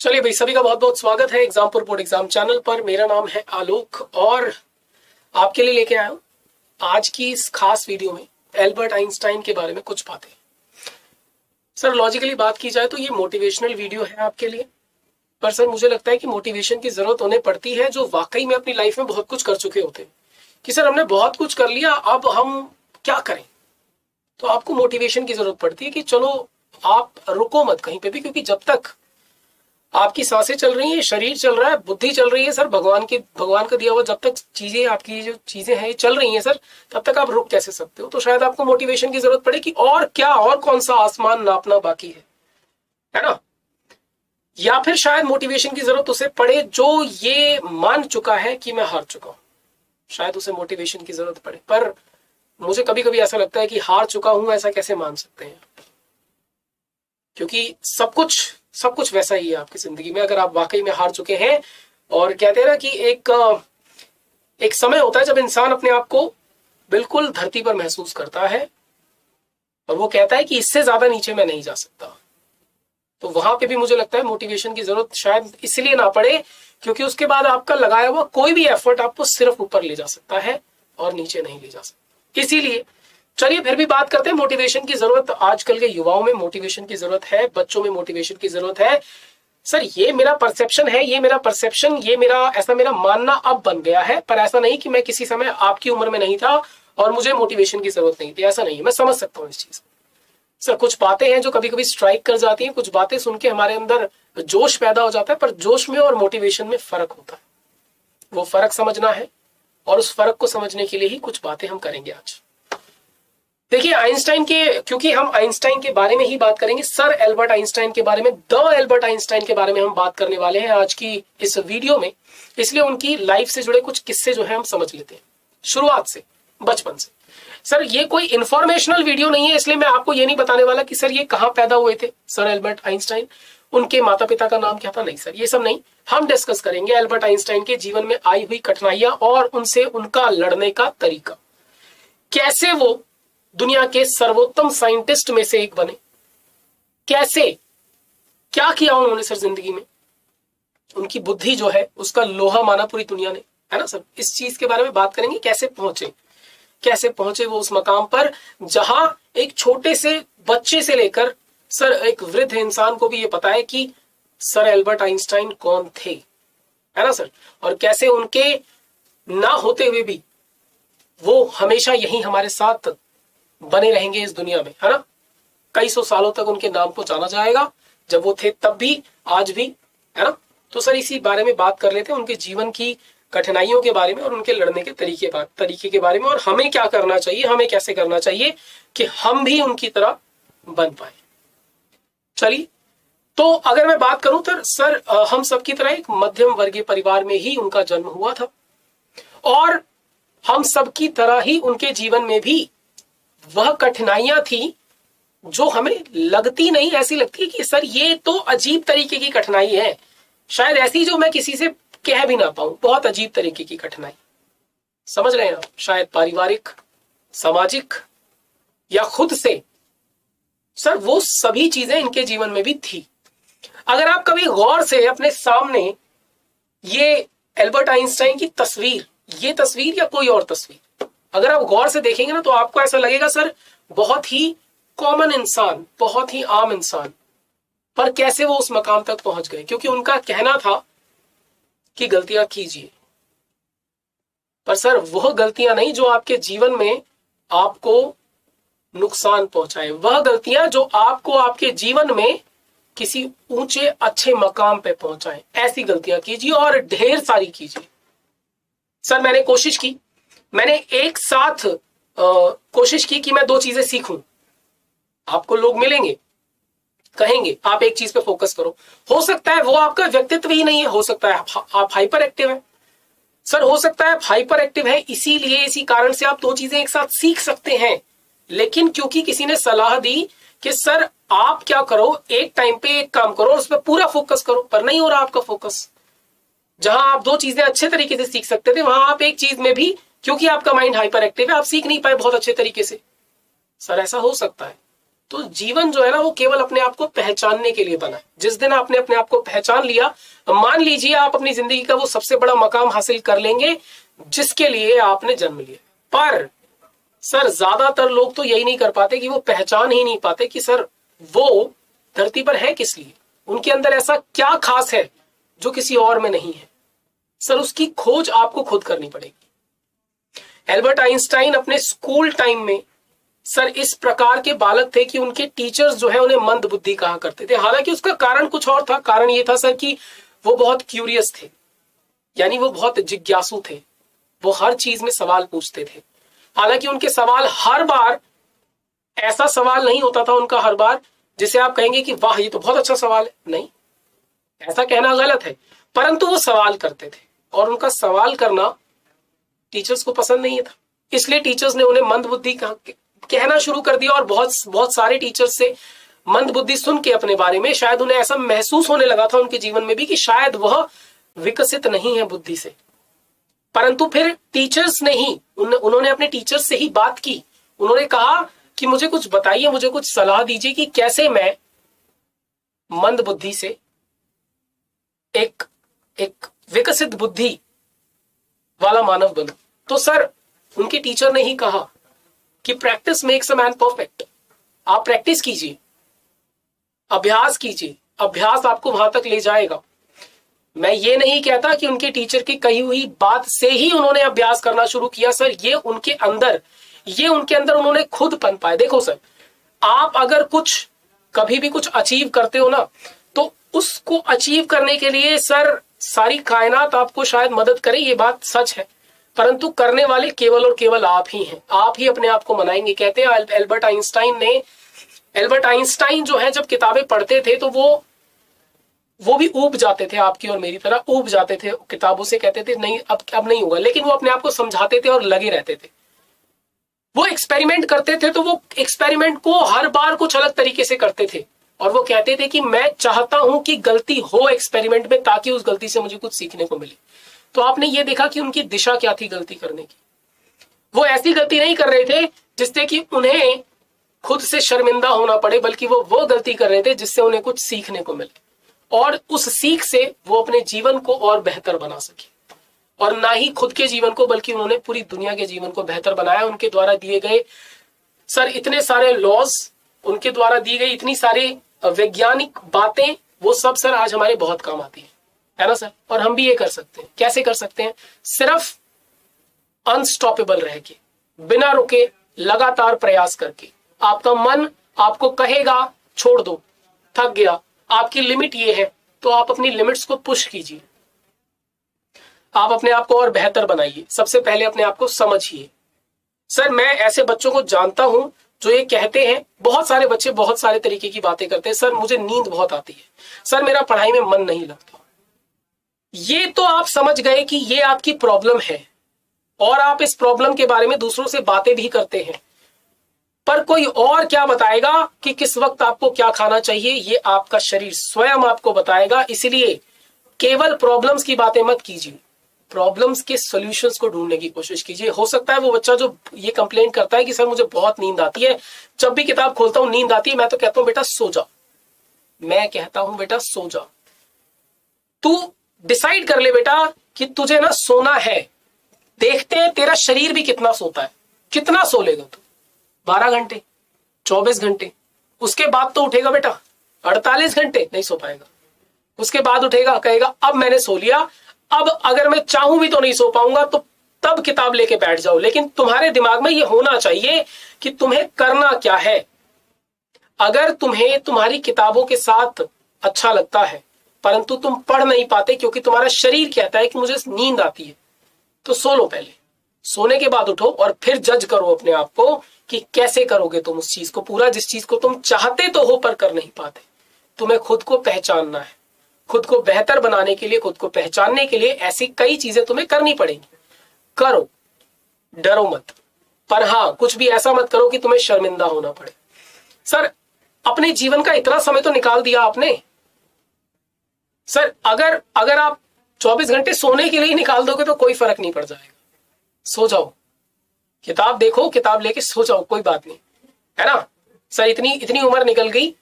चलिए भाई, सभी का बहुत बहुत स्वागत है एग्जामपुर बोर्ड एग्जाम चैनल पर। मेरा नाम है आलोक और आपके लिए लेके आया हूं आज की इस खास वीडियो में एल्बर्ट आइंस्टाइन के बारे में कुछ बातें। सर लॉजिकली बात की जाए तो ये मोटिवेशनल वीडियो है आपके लिए, पर सर मुझे लगता है कि मोटिवेशन की जरूरत उन्हें पड़ती है जो वाकई में अपनी लाइफ में बहुत कुछ कर चुके होते हैं कि सर हमने बहुत कुछ कर लिया, अब हम क्या करें। तो आपको मोटिवेशन की जरूरत पड़ती है कि चलो आप रुको मत कहीं पे भी, क्योंकि जब तक आपकी सांसें चल रही हैं, शरीर चल रहा है, बुद्धि चल रही है सर, भगवान का दिया हुआ जब तक चीजें आपकी जो चीजें हैं चल रही हैं सर, तब तक आप रुक कैसे सकते हो। तो शायद आपको मोटिवेशन की जरूरत पड़े कि और क्या, और कौन सा आसमान नापना बाकी है ना। या फिर शायद मोटिवेशन की जरूरत उसे पड़े जो ये मान चुका है कि मैं हार चुका हूं, शायद उसे मोटिवेशन की जरूरत पड़े। पर मुझे कभी कभी ऐसा लगता है कि हार चुका हूं ऐसा कैसे मान सकते हैं, क्योंकि सब कुछ वैसा ही है आपकी जिंदगी में अगर आप वाकई में हार चुके हैं। और कहते हैं ना कि एक समय होता है जब इंसान अपने आप को बिल्कुल धरती पर महसूस करता है और वो कहता है कि इससे ज्यादा नीचे मैं नहीं जा सकता। तो वहां पे भी मुझे लगता है मोटिवेशन की जरूरत शायद इसलिए ना पड़े क्योंकि उसके बाद आपका लगाया हुआ कोई भी एफर्ट आपको सिर्फ ऊपर ले जा सकता है और नीचे नहीं ले जा सकता। इसीलिए चलिए फिर भी बात करते हैं मोटिवेशन की जरूरत। आजकल के युवाओं में मोटिवेशन की जरूरत है, बच्चों में मोटिवेशन की जरूरत है। सर ये मेरा परसेप्शन है, ये मेरा ऐसा मेरा मानना अब बन गया है, पर ऐसा नहीं कि मैं किसी समय आपकी उम्र में नहीं था और मुझे मोटिवेशन की जरूरत नहीं थी, ऐसा नहीं है। मैं समझ सकता हूँ इस चीज। सर कुछ बातें हैं जो कभी कभी स्ट्राइक कर जाती हैं, कुछ बातें सुन के हमारे अंदर जोश पैदा हो जाता है, पर जोश में और मोटिवेशन में फर्क होता है। वो फर्क समझना है और उस फर्क को समझने के लिए ही कुछ बातें हम करेंगे आज। देखिए आइंस्टाइन के, क्योंकि हम आइंस्टाइन के बारे में ही बात करेंगे, सर एल्बर्ट आइंस्टाइन के बारे में, द एल्बर्ट आइंस्टाइन के बारे में हम बात करने वाले हैं आज की इस वीडियो में। इसलिए उनकी लाइफ से जुड़े कुछ किस्से जो है हम समझ लेते हैं शुरुआत से, बचपन से। सर ये कोई इंफॉर्मेशनल वीडियो नहीं है, इसलिए मैं आपको ये नहीं बताने वाला कि सर ये कहां पैदा हुए थे सर एल्बर्ट आइंस्टाइन, उनके माता पिता का नाम क्या था, नहीं सर ये सब नहीं। हम डिस्कस करेंगे एल्बर्ट आइंस्टाइन के जीवन में आई हुई कठिनाइयां और उनसे उनका लड़ने का तरीका, कैसे वो दुनिया के सर्वोत्तम साइंटिस्ट में से एक बने, कैसे क्या किया उन्होंने सर जिंदगी में, उनकी बुद्धि जो है उसका लोहा माना पूरी दुनिया ने, है ना सर। इस चीज के बारे में बात करेंगे, कैसे पहुंचे वो उस मकाम पर जहां एक छोटे से बच्चे से लेकर सर एक वृद्ध इंसान को भी ये पता है कि सर एल्बर्ट आइंस्टाइन कौन थे, है ना सर। और कैसे उनके ना होते हुए भी वो हमेशा यही हमारे साथ बने रहेंगे इस दुनिया में, है ना। कई सौ सालों तक उनके नाम को जाना जाएगा, जब वो थे तब भी, आज भी, है ना। तो सर इसी बारे में बात कर लेते हैं, उनके जीवन की कठिनाइयों के बारे में और उनके लड़ने के तरीके के बारे में, और हमें क्या करना चाहिए, हमें कैसे करना चाहिए कि हम भी उनकी तरह बन पाए। चलिए तो अगर मैं बात करूं तो सर हम सबकी तरह एक मध्यम वर्गीय परिवार में ही उनका जन्म हुआ था और हम सबकी तरह ही उनके जीवन में भी वह कठिनाइयां थी जो हमें लगती नहीं, ऐसी लगती है कि सर ये तो अजीब तरीके की कठिनाई है, शायद ऐसी जो मैं किसी से कह भी ना पाऊं, बहुत अजीब तरीके की कठिनाई। समझ रहे हैं आप, शायद पारिवारिक, सामाजिक या खुद से, सर वो सभी चीजें इनके जीवन में भी थी। अगर आप कभी गौर से अपने सामने ये एल्बर्ट आइंस्टाइन की तस्वीर, ये तस्वीर या कोई और तस्वीर अगर आप गौर से देखेंगे ना, तो आपको ऐसा लगेगा सर बहुत ही कॉमन इंसान, बहुत ही आम इंसान, पर कैसे वो उस मकाम तक पहुंच गए, क्योंकि उनका कहना था कि गलतियां कीजिए, पर सर वह गलतियां नहीं जो आपके जीवन में आपको नुकसान पहुंचाए, वह गलतियां जो आपको आपके जीवन में किसी ऊंचे अच्छे मकाम पे पहुंचाए, ऐसी गलतियां कीजिए और ढेर सारी कीजिए। सर मैंने एक साथ कोशिश की कि मैं दो चीजें सीखूं। आपको लोग मिलेंगे, कहेंगे आप एक चीज पे फोकस करो, हो सकता है वो आपका व्यक्तित्व ही नहीं है, हो सकता है आप हाइपर एक्टिव है सर, हो सकता है आप हाइपर एक्टिव है, इसीलिए इसी कारण से आप दो चीजें एक साथ सीख सकते हैं। लेकिन क्योंकि किसी ने सलाह दी कि सर आप क्या करो, एक टाइम पे एक काम करो, उस पर पूरा फोकस करो, पर नहीं हो रहा आपका फोकस। जहां आप दो चीजें अच्छे तरीके से सीख सकते थे, वहां आप एक चीज में भी, क्योंकि आपका माइंड हाइपर एक्टिव है, आप सीख नहीं पाए बहुत अच्छे तरीके से। सर ऐसा हो सकता है, तो जीवन जो है ना वो केवल अपने आप को पहचानने के लिए बना है। जिस दिन आपने अपने आप को पहचान लिया, मान लीजिए आप अपनी जिंदगी का वो सबसे बड़ा मकाम हासिल कर लेंगे जिसके लिए आपने जन्म लिया। पर सर ज्यादातर लोग तो यही नहीं कर पाते कि वो पहचान ही नहीं पाते कि सर वो धरती पर है किस लिए, उनके अंदर ऐसा क्या खास है जो किसी और में नहीं है। सर उसकी खोज आपको खुद करनी पड़ेगी। एल्बर्ट आइंस्टाइन अपने स्कूल टाइम में सर इस प्रकार के बालक थे कि उनके टीचर्स जो है उन्हें मंद बुद्धि कहा करते थे। हालांकि उसका कारण कुछ और था। कारण ये था सर कि वो बहुत क्यूरियस थे, यानी वो बहुत जिज्ञासु थे, वो हर चीज में सवाल पूछते थे। हालांकि उनके सवाल हर बार ऐसा सवाल नहीं होता था उनका हर बार जिसे आप कहेंगे कि वाह ये तो बहुत अच्छा सवाल है, नहीं, ऐसा कहना गलत है, परंतु वो सवाल करते थे और उनका सवाल करना टीचर्स को पसंद नहीं था। इसलिए टीचर्स ने उन्हें मंद बुद्धि कहना शुरू कर दिया और बहुत सारे टीचर्स से मंद बुद्धि सुन के अपने बारे में शायद उन्हें ऐसा महसूस होने लगा था उनके जीवन में भी कि शायद वह विकसित नहीं है बुद्धि से। परंतु फिर टीचर्स ने ही उन्होंने अपने टीचर्स से ही बात की। उन्होंने कहा कि मुझे कुछ बताइए, मुझे कुछ सलाह दीजिए कि कैसे मैं मंद बुद्धि से एक विकसित बुद्धि वाला मानव बनूं। तो सर उनके टीचर ने ही कहा कि practice makes a man perfect. आप प्रैक्टिस कीजिए, अभ्यास कीजिए, अभ्यास आपको वहां तक ले जाएगा। मैं ये नहीं कहता कि उनके टीचर की कही हुई बात से ही उन्होंने अभ्यास करना शुरू किया। सर ये उनके अंदर उन्होंने खुद पन पाए। देखो सर, आप अगर कुछ कभी भी कुछ अचीव करते हो ना, तो उसको अचीव करने के लिए सर सारी कायनात आपको शायद मदद करे, ये बात सच है, परंतु करने वाले केवल और केवल आप ही हैं। आप ही अपने आप को मनाएंगे। कहते हैं एल्बर्ट आइंस्टाइन जो है जब किताबें पढ़ते थे तो वो भी ऊब जाते थे, आपकी और मेरी तरह ऊब जाते थे किताबों से। कहते थे नहीं अब नहीं होगा, लेकिन वो अपने आप को समझाते थे और लगे रहते थे। वो एक्सपेरिमेंट करते थे तो वो एक्सपेरिमेंट को हर बार कुछ अलग तरीके से करते थे और वो कहते थे कि मैं चाहता हूं कि गलती हो एक्सपेरिमेंट में ताकि उस गलती से मुझे कुछ सीखने को मिले। तो आपने ये देखा कि उनकी दिशा क्या थी गलती करने की। वो ऐसी गलती नहीं कर रहे थे जिससे कि उन्हें खुद से शर्मिंदा होना पड़े, बल्कि वो गलती कर रहे थे जिससे उन्हें कुछ सीखने को मिले और उस सीख से वो अपने जीवन को और बेहतर बना सके। और ना ही खुद के जीवन को बल्कि उन्होंने पूरी दुनिया के जीवन को बेहतर बनाया। उनके द्वारा दिए गए सर इतने सारे लॉज, उनके द्वारा दी गई इतनी सारी वैज्ञानिक बातें, वो सब सर आज हमारे बहुत काम आती है ना सर। और हम भी ये कर सकते हैं। कैसे कर सकते हैं? सिर्फ अनस्टॉपेबल रह के, बिना रुके, लगातार प्रयास करके। आपका मन आपको कहेगा छोड़ दो, थक गया, आपकी लिमिट ये है, तो आप अपनी लिमिट्स को पुश कीजिए। आप अपने आप को और बेहतर बनाइए। सबसे पहले अपने आप को समझिए। सर मैं ऐसे बच्चों को जानता हूं जो ये कहते हैं, बहुत सारे बच्चे बहुत सारे तरीके की बातें करते हैं। सर मुझे नींद बहुत आती है, सर मेरा पढ़ाई में मन नहीं लगता। ये तो आप समझ गए कि ये आपकी प्रॉब्लम है और आप इस प्रॉब्लम के बारे में दूसरों से बातें भी करते हैं, पर कोई और क्या बताएगा कि किस वक्त आपको क्या खाना चाहिए? ये आपका शरीर स्वयं आपको बताएगा। इसलिए केवल प्रॉब्लम्स की बातें मत कीजिए, प्रॉब्लम्स के सॉल्यूशंस को ढूंढने की कोशिश कीजिए। हो सकता है वो बच्चा जो ये कंप्लेन करता है कि सर मुझे बहुत नींद आती है, जब भी किताब खोलता हूं नींद आती है, मैं तो कहता हूं बेटा सो जा। मैं कहता हूं बेटा सो जा, तू डिसाइड कर ले बेटा कि तुझे ना सोना है। देखते हैं तेरा शरीर भी कितना सोता है। कितना सो लेगा तू? 12 घंटे, 24 घंटे। उसके बाद तो उठेगा बेटा 48 घंटे, नहीं सो पाएगा। उसके बाद उठेगा, कहेगा अब मैंने सो लिया, अब अगर मैं चाहूं भी तो नहीं सो पाऊंगा, तो तब किताब लेके बैठ जाओ। लेकिन तुम्हारे दिमाग में यह होना चाहिए कि तुम्हें करना क्या है। अगर तुम्हें तुम्हारी किताबों के साथ अच्छा लगता है परंतु तुम पढ़ नहीं पाते क्योंकि तुम्हारा शरीर कहता है कि मुझे नींद आती है, तो सो लो पहले। सोने के बाद उठो और फिर जज करो अपने आप को कि कैसे करोगे तुम उस चीज को पूरा, जिस चीज को तुम चाहते तो हो पर कर नहीं पाते। तुम्हें खुद को पहचानना है। खुद को बेहतर बनाने के लिए, खुद को पहचानने के लिए ऐसी कई चीजें तुम्हें करनी पड़ेंगी। करो, डरो मत, पर हाँ कुछ भी ऐसा मत करो कि तुम्हें शर्मिंदा होना पड़े। सर अपने जीवन का इतना समय तो निकाल दिया आपने। सर अगर आप 24 घंटे सोने के लिए निकाल दोगे तो कोई फर्क नहीं पड़ जाएगा। सो जाओ, किताब देखो, किताब लेके सो जाओ, कोई बात नहीं, है ना। सर इतनी इतनी उम्र निकल गई,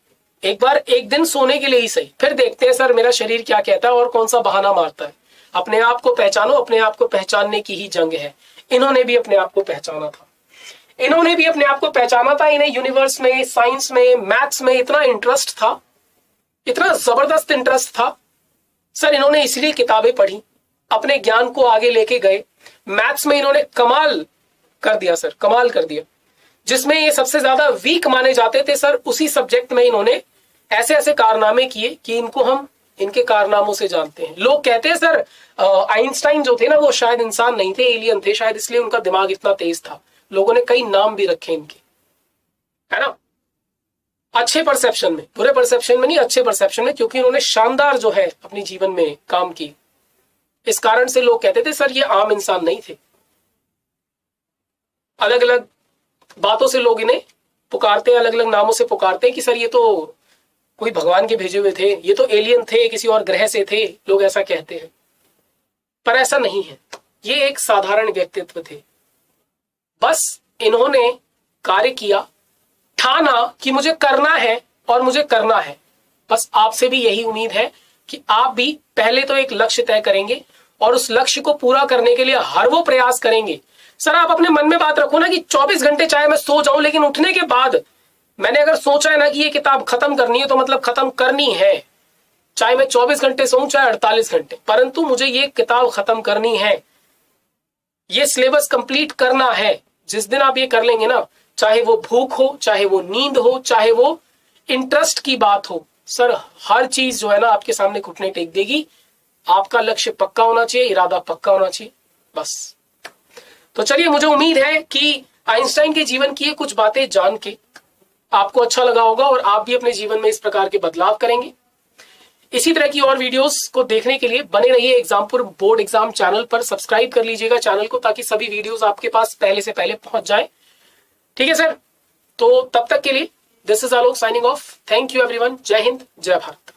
एक बार एक दिन सोने के लिए ही सही, फिर देखते हैं सर मेरा शरीर क्या कहता है और कौन सा बहाना मारता है। अपने आप को पहचानो, अपने आप को पहचानने की ही जंग है। इन्होंने भी अपने आप को पहचाना था, इन्होंने भी अपने आप को पहचाना था। इन्हें यूनिवर्स में, साइंस में, मैथ्स में इतना इंटरेस्ट था, इतना जबरदस्त इंटरेस्ट था सर। इन्होंने इसलिए किताबें पढ़ी, अपने ज्ञान को आगे लेके गए। मैथ्स में इन्होंने कमाल कर दिया सर, कमाल कर दिया। जिसमें ये सबसे ज्यादा वीक माने जाते थे सर, उसी सब्जेक्ट में इन्होंने ऐसे ऐसे कारनामे किए कि इनको हम इनके कारनामों से जानते हैं। लोग कहते हैं सर आइंस्टाइन जो थे ना, वो शायद इंसान नहीं थे, एलियन थे शायद, इसलिए उनका दिमाग इतना तेज था। लोगों ने कई नाम भी रखे इनके, है ना, अच्छे परसेप्शन में, बुरे परसेप्शन में नहीं, अच्छे परसेप्शन में, क्योंकि उन्होंने शानदार जो है अपनी जीवन में काम की। इस कारण से लोग कहते थे सर ये आम इंसान नहीं थे। अलग अलग बातों से लोग इन्हें पुकारते हैं, अलग अलग नामों से पुकारते हैं कि सर ये तो कोई भगवान के भेजे हुए थे, ये तो एलियन थे, किसी और ग्रह से थे, लोग ऐसा कहते हैं। पर ऐसा नहीं है, ये एक साधारण व्यक्तित्व थे। बस इन्होंने कार्य किया, ठाना कि मुझे करना है और मुझे करना है। बस आपसे भी यही उम्मीद है कि आप भी पहले तो एक लक्ष्य तय करेंगे और उस लक्ष्य को पूरा करने के लिए हर वो प्रयास करेंगे। सर आप अपने मन में बात रखो ना कि 24 घंटे चाहे मैं सो जाऊं, लेकिन उठने के बाद मैंने अगर सोचा है ना कि ये किताब खत्म करनी है, तो मतलब खत्म करनी है। चाहे मैं 24 घंटे सोऊं, चाहे 48 घंटे, परंतु मुझे ये किताब खत्म करनी है, ये सिलेबस कंप्लीट करना है। जिस दिन आप ये कर लेंगे ना, चाहे वो भूख हो, चाहे वो नींद हो, चाहे वो इंटरेस्ट की बात हो, सर हर चीज जो है ना आपके सामने घुटने टेक देगी। आपका लक्ष्य पक्का होना चाहिए, इरादा पक्का होना चाहिए, बस। तो चलिए, मुझे उम्मीद है कि आइंस्टाइन के जीवन की ये कुछ बातें जान के आपको अच्छा लगा होगा और आप भी अपने जीवन में इस प्रकार के बदलाव करेंगे। इसी तरह की और वीडियोस को देखने के लिए बने रहिए एग्जामपुर बोर्ड एग्जाम चैनल पर। सब्सक्राइब कर लीजिएगा चैनल को, ताकि सभी वीडियोस आपके पास पहले से पहले पहुंच जाए। ठीक है सर, तो तब तक के लिए this is Alok signing off. Thank you everyone. जय हिंद, जय भारत।